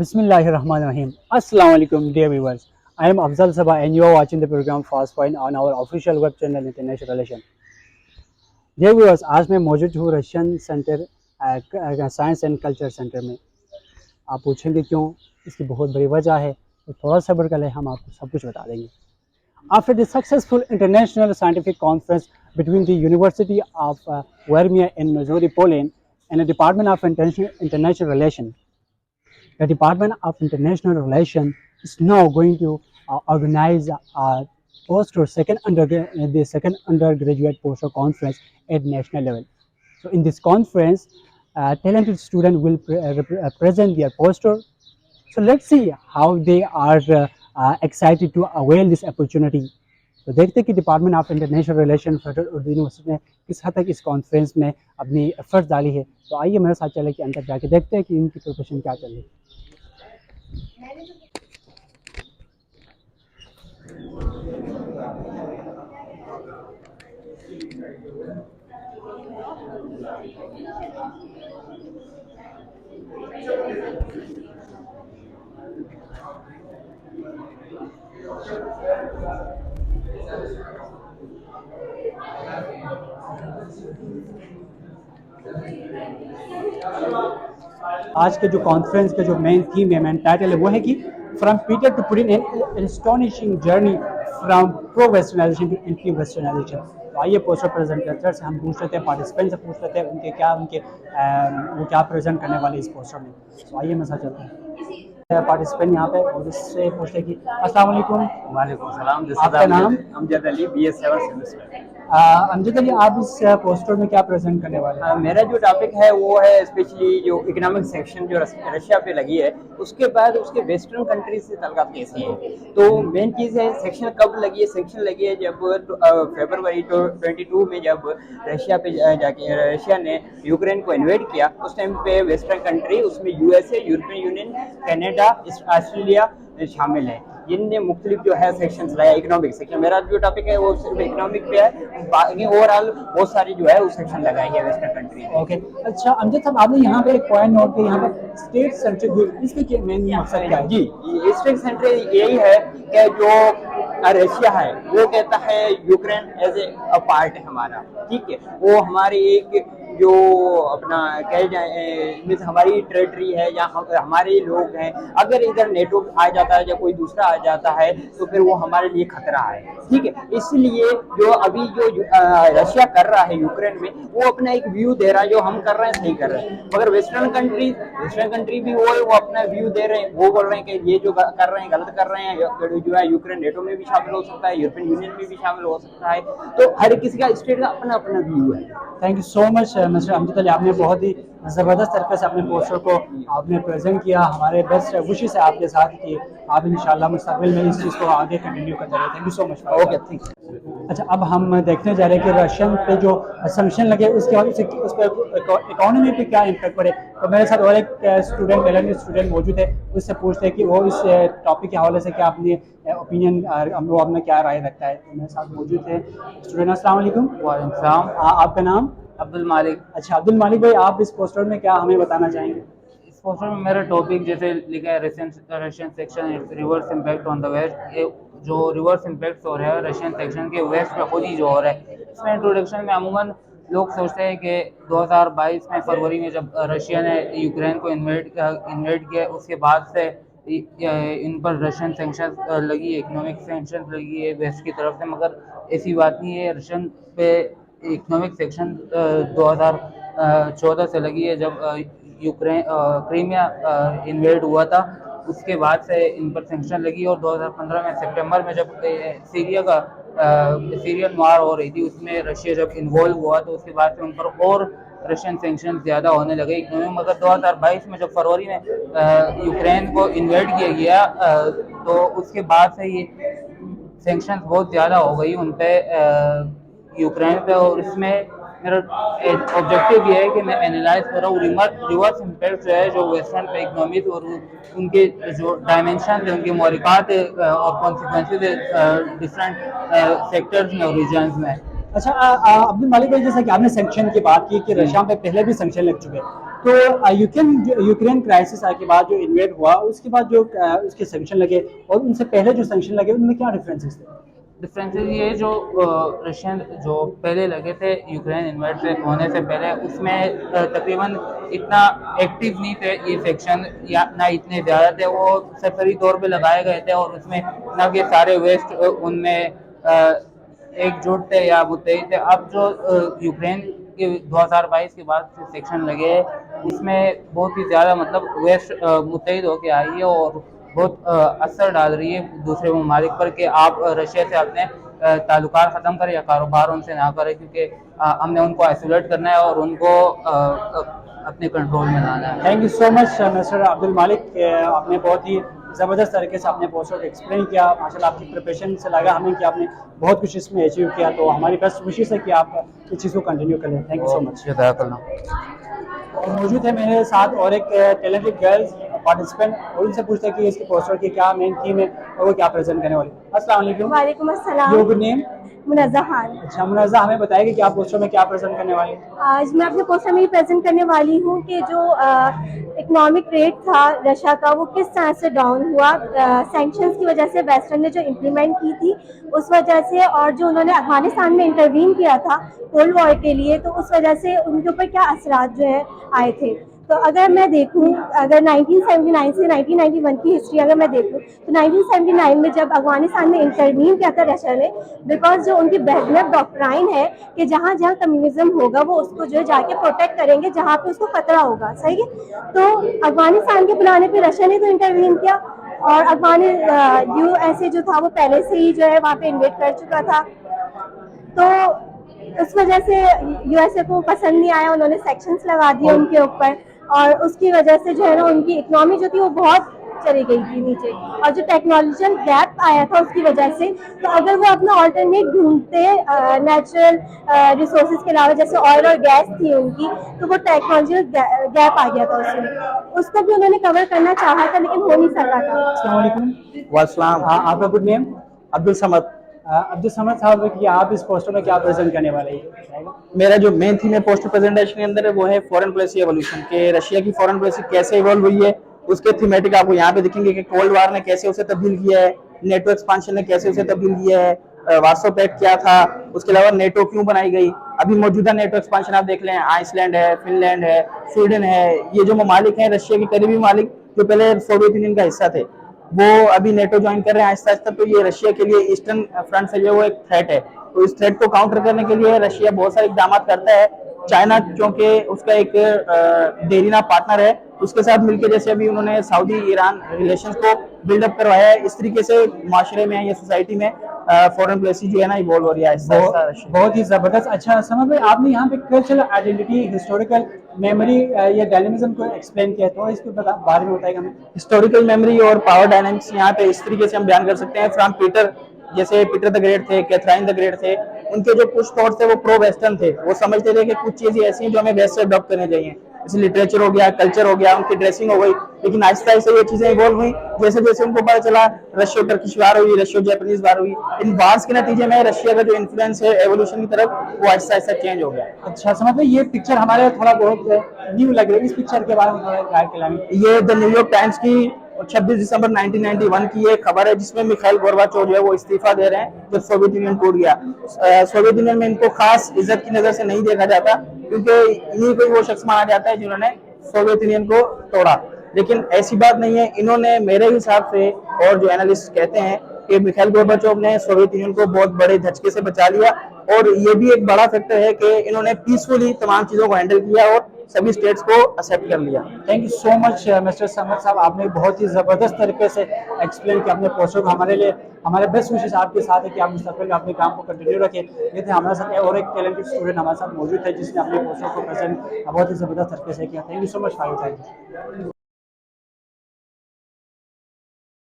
Bismillahirrahmanirrahim. Assalamu alaikum, dear viewers. I am Afzal Sabah and you are watching the program Fast Point on our official web channel International Relation. Dear viewers, आज मैं मौजूद हूँ Russian centre science and culture centre में। आप पूछेंगे क्यों? इसकी बहुत बड़ी वजह है, तो थोड़ा सब्र कर लें, हम आपको सब कुछ बता देंगे। After the successful international scientific conference between the University of Warmia in Missouri, Poland, and the Department of International Relations, the Department of International Relations is now going to organize a second undergraduate poster conference at national level. So in this conference, talented students will present their poster. So let's see how they are excited to avail this opportunity. तो देखते हैं कि department of international relation federal Urdu university ने किस हद तक इस conference में अपनी एफर्ट्स डाली है। तो आइए मेरे साथ चले कि अंदर जाके देखते हैं कि इनकी प्रिपरेशन क्या चल रही है। आज के जो कॉन्फ्रेंस का जो मेन थीम है, मेन टाइटल है, वो है कि from Peter to Putin an astonishing journey from pro westernization to anti westernization. तो आइए पोस्टर प्रेजेंटेटर से हम पूछ लेते हैं, पार्टिसिपेंट से पूछ लेते हैं वो क्या प्रेजेंट करने वाले इस पोस्टर में। तो आइए मैं साथ चलता हूँ। पार्टिसिपेंट यहाँ पे और इससे पूछते हैं कि अस्सलाम वालेकुम। वालेकुम सलाम। आपका नाम? Amjad Ali, BS 7 semester. अमजद अली, आप इस पोस्टर में क्या प्रेजेंट करने वाले हैं? मेरा जो टॉपिक है वो है स्पेशली जो इकोनॉमिक सेक्शन जो रशिया पे लगी है, उसके बाद उसके वेस्टर्न कंट्रीज से ताल्लुकात कैसे हैं। तो मेन चीज़ है सेक्शन कब लगी है। सेक्शन लगी है जब फरवरी 22 में जब रशिया ने यूक्रेन को इन्वेड किया। उस टाइम पे वेस्टर्न कंट्री, उसमें USA, European union, Canada, Australia शामिल है। जिनने मुख्तलिफ जो है सेक्शंस लाया। इकोनॉमिक सेक्शन मेरा जो टॉपिक है वो सिर्फ इकोनॉमिक पे है, बाकी ओवरऑल बहुत सारी जो है वो सेक्शन लगाई है वेस्टर्न कंट्री में। ओके, अच्छा अमजद साहब, आपने यहाँ पे एक पॉइंट नोट किया, यहाँ पे स्टेट सेंट्रिक, इसके मेन मकसद क्या है? जी, स्टेट सेंट्रिक यही है कि जो रशिया है वो कहता है यूक्रेन एज ए पार्ट है हमारा, ठीक है। वो हमारी एक जो अपना कह जाए मीन्स हमारी टेरिटरी है या हमारे लोग हैं। अगर इधर नेटो आ जाता है या कोई दूसरा आ जाता है तो फिर वो हमारे लिए खतरा है, ठीक है। इसलिए जो अभी जो रशिया कर रहा है यूक्रेन में, वो अपना एक व्यू दे रहा है, जो हम कर रहे हैं सही कर रहे हैं। मगर वेस्टर्न कंट्री भी वो है, वो अपना व्यू दे रहे हैं। वो बोल रहे हैं कि ये जो कर रहे हैं गलत कर रहे हैं। जो है यूक्रेन नेटो में भी शामिल हो सकता है, यूरोपियन यूनियन में भी शामिल हो सकता है। तो हर किसी का स्टेट का अपना अपना व्यू है। Thank you so much mister Amjad Ali, आपने बहुत ही ज़बरदस्त तरीके से अपने पोस्टर को आपने प्रेजेंट किया। हमारे बेस्ट विशेस है आपके साथ कि आप इंशाल्लाह मुस्तकबिल में इस चीज़ को आगे कंटिन्यू करते रहे। Thank you so much. Okay, thank you. अच्छा, अब हम देखने जा रहे हैं कि रशियन पे जो सैंक्शन लगे उसके बाद उस पर इकोनॉमी पे क्या इम्पैक्ट पड़े। तो मेरे साथ और एक स्टूडेंट मौजूद है, उससे पूछते हैं कि वो इस टॉपिक के हवाले से क्या अपनी ओपिनियन, वो अपना क्या राय रखता है। तो मेरे साथ मौजूद है स्टूडेंट। अस्सलाम वालेकुम। वालेकुम सलाम। आपका नाम? अब्दुल मालिक। अच्छा अब्दुल मालिक भाई, आप इस पोस्टर में क्या हमें बताना चाहेंगे? इस पोस्टर में मेरा टॉपिक जैसे लिखा है Russian section reverse impact on the West. ये जो रिवर्स इम्पैक्ट हो रहा है रशियन सेक्शन के वेस्ट पे खुद ही जो हो रहा है। इसमें इंट्रोडक्शन में अमूमन लोग सोचते हैं कि 2022 में फरवरी में जब रशिया ने यूक्रेन को इन्वेड किया, उसके बाद से इन पर रशियन सेंक्शन लगी, इकोनॉमिक सेंक्शन लगी है वेस्ट की तरफ से। मगर ऐसी बात नहीं है। रशियन पे इकोनॉमिक सेक्शन 2014 से लगी है, जब क्रीमिया इन्वेड हुआ था। उसके बाद से इन पर सेंक्शन लगी और 2015 में सितंबर में जब सीरियन वार हो रही थी, उसमें रशिया जब इन्वॉल्व हुआ तो उसके बाद से उन पर और रशियन सेंक्शन ज़्यादा होने लगे इकोनॉमी। मगर 2022 में जब फरवरी में यूक्रेन को इन्वेड किया गया तो उसके बाद से ये सेंक्शन बहुत ज़्यादा हो गई उन पर यूक्रेन पे। और इसमें मेरा ऑब्जेक्टिव ये है कि मैं एनालाइज कर रहा हूँ रिवर्स इम्पैक्ट जो है जो वेस्टर्न पे इकोनॉमी और उनके जो डायमेंशन है, उनके मौलिकात और कॉन्सिक्वेंसेज डिफरेंट सेक्टर्स में और रीजन्स में। अच्छा अब्दुल मालिक भाई, जैसा कि आपने सेंक्शन की बात की कि रशिया पे पहले भी सेंक्शन लग चुके हैं, तो यूक्रेन क्राइसिस के बाद जो इन्वेड हुआ उसके बाद जो उसके सैंक्शन लगे और उनसे पहले जो सैंक्शन लगे उनमें क्या डिफरेंसेस थे? डिफरेंसेस ये जो रशियन जो पहले लगे थे यूक्रेन इन्वेड से होने से पहले, उसमें तकरीबन इतना एक्टिव नहीं थे ये सेक्शन, या ना इतने ज़्यादा थे, वो सरसरी तौर पे लगाए गए थे और उसमें ना के सारे वेस्ट उनमें एकजुट थे या मुत्तहिद थे। अब जो यूक्रेन के 2022 के बाद से सेक्शन लगे हैं, उसमें बहुत ही ज़्यादा मतलब वेस्ट मुत्तहिद होकर आई है और बहुत असर डाल रही है दूसरे ममालिक पर कि आप रशिया से अपने ताल्लुकात ख़त्म करें या कारोबार उनसे ना करें, क्योंकि हमने उनको आइसोलेट करना है और उनको अपने कंट्रोल में लाना है। Thank you so much mister Abdul मालिक, आपने बहुत ही ज़बरदस्त तरीके से अपने पोस्ट को एक्सप्लेन किया। माशाल्लाह आपकी प्रिपरेशन से लगा हमें कि आपने बहुत कुछ इसमें अचीव किया, तो हमारी बेस्ट विशेष है कि आप इस चीज़ को कंटिन्यू करें। Thank you so much. और मौजूद है मेरे साथ और एक टैलेंटेड गर्ल्स पार्टिसिपेंट, और उनसे पूछते हैं कि इसके पोस्टर की क्या मेन थीम है और वो क्या प्रेजेंट करने वाली है। अस्सलाम वालेकुम। वालेकुम अस्सलाम। Your good name? Munazza Khan. अच्छा मुनज़्ज़ा, हमें बताएगी कि आप पोस्टर में क्या प्रेजेंट करने वाली हैं? आज मैं अपने पोस्टर में ये प्रेजेंट करने वाली हूँ कि जो इकोनॉमिक रेट था रशिया का वो किस तरह से डाउन हुआ सैंक्शंस की वजह से, वेस्टर्न ने जो इम्प्लीमेंट की थी उस वजह से, और जो उन्होंने अफगानिस्तान में इंटरवीन किया था कोल्ड वॉर के लिए, तो उस वजह से उनके ऊपर क्या असरात जो है आए थे। तो अगर मैं देखूं, अगर 1979 से 1991 की हिस्ट्री अगर मैं देखूं, तो 1979 में जब अफगानिस्तान में इंटरवीन किया था रशिया ने, बिकॉज जो उनकी बैकअप डॉक्ट्राइन है कि जहाँ जहाँ कम्युनिज्म होगा वो उसको जो है जाके प्रोटेक्ट करेंगे जहाँ पे उसको खतरा होगा, सही है। तो अफगानिस्तान के बुलाने पे रशिया ने तो इंटरवीन किया, और USA जो था वो पहले से ही जो है वहाँ पे इन्वेट कर चुका था, तो उस वजह से USA को पसंद नहीं आया, उन्होंने सेक्शंस लगा दिए उनके ऊपर, और उसकी वजह से जो है ना उनकी इकोनॉमी जो थी वो बहुत चली गई थी नीचे, और जो टेक्नोलॉजिकल गैप आया था उसकी वजह से, तो अगर वो अपना ऑल्टरनेट ढूंढते नेचुरल रिसोर्सेज के अलावा, जैसे ऑयल और गैस थी उनकी, तो वो टेक्नोलॉजिकल गैप आ गया था उसमें, उसको भी उन्होंने कवर करना चाहा था लेकिन हो नहीं सका था। अस्सलाम वालेकुम। वालेकुम। आपका गुड नेम? अब्दुल समद। अब्दुल समद साहब, कि आप इस पोस्टर में क्या प्रेजेंट करने वाले हैं? मेरा जो मेन थीम है पोस्टर प्रेजेंटेशन के अंदर है वो है फॉरेन पॉलिसी एवोल्यूशन, के रशिया की फॉरेन पॉलिसी कैसे इवॉल्व हुई है, उसके थीमेटिक आपको यहाँ पे दिखेंगे कि कोल्ड वार ने कैसे उसे तब्दील किया है, नेटो एक्सपांशन ने कैसे उसे तब्दील किया है, वार्सो पैक्ट क्या था, उसके अलावा नेटो क्यों बनाई गई, अभी मौजूदा नेटो एक्सपांशन आप देख लें, आइसलैंड है, फिनलैंड है, स्वीडन है, ये जो ममालिक हैं रशिया के करीबी ममालिक जो पहले सोवियत यूनियन का हिस्सा थे, वो अभी नेटो ज्वाइन कर रहे हैं आहिस्ता आहिस्ता। तो ये रशिया के लिए ईस्टर्न फ्रंट से जो वो एक थ्रेट है, तो इस थ्रेट को काउंटर करने के लिए रशिया बहुत सारे इकदाम करता है। चाइना क्योंकि उसका एक देरीना पार्टनर है, उसके साथ मिलकर जैसे अभी उन्होंने सऊदी ईरान रिलेशंस को बिल्डअप करवाया है, इस तरीके से माशरे में या सोसाइटी में फॉरेन पॉलिसी जो है ना इवॉल्व हो रही है बहुत ही जबरदस्त। अच्छा समझ में, आपने यहाँ पे कल्चरल आइडेंटिटी, हिस्टोरिकल मेमोरी या डायनेमिज्म को एक्सप्लेन किया, तो इसके बारे में बताएगा हमें। हिस्टोरिकल मेमोरी और पावर डायनामिक्स यहाँ पे इस तरीके से हम बयान कर सकते हैं। फ्रॉम पीटर, जैसे पीटर द ग्रेट थे, कैथराइन द ग्रेट थे, उनके जो कुछ थॉट्स थे वो प्रो वेस्टर्न थे, वो समझते थे कि कुछ चीजें ऐसी हैं जो हमें वेस्ट से अडॉप्ट करने चाहिए, जैसे लिटरेचर हो गया, कल्चर हो गया, उनकी ड्रेसिंग हो गई। लेकिन आहिस्ता आहिस्ता ये चीजें इवॉल्व हुई, जैसे जैसे उनको पता चला रशियो टर्किश वार हुई, रशियो जापानीज वार हुई, इन वार्स के नतीजे में रशिया का जो इन्फ्लुएंस है एवोल्यूशन की तरफ वो आहिस्ता आहिस्ता चेंज हो गया। अच्छा समझ में, ये पिक्चर हमारे थोड़ा बहुत न्यू लग रही है, इस पिक्चर के बारे में थोड़ा गाइड कराएंगे। ये द न्यूयॉर्क टाइम्स की 26 दिसंबर 1991 की ये खबर है, जिसमें मिखाइल गोर्बाचोव जो है वो इस्तीफा दे रहे हैं जब सोवियत यूनियन टूट गया। सोवियत यूनियन में इनको खास इज्जत की नजर से नहीं देखा जाता, क्योंकि इन्हीं को वो शख्स माना जाता है जिन्होंने सोवियत यूनियन को तोड़ा। लेकिन ऐसी बात नहीं है, इन्होंने मेरे हिसाब से, और जो एनालिस्ट कहते हैं कि मिखाइल गोर्बाचोव ने सोवियत यूनियन को बहुत बड़े झटके से बचा लिया, और ये भी एक बड़ा फैक्टर है कि इन्होंने पीसफुली तमाम चीजों को हैंडल किया और सभी स्टेट्स को एक्सेप्ट कर लिया। Thank you so much mister Samad साहब, आपने बहुत ही ज़बरदस्त तरीके से एक्सप्लेन किया अपने पोस्टर को हमारे लिए। हमारे बेस्ट विशेष आपके साथ है कि आप मुस्तकबिल में अपने काम को कंटिन्यू रखें। ये थे हमारे साथ और एक टैलेंटेड स्टूडेंट हमारे साथ मौजूद है जिसने अपने पोस्टर को प्रेजेंट बहुत ही ज़बरदस्त तरीके से किया। Thank you so much for your time.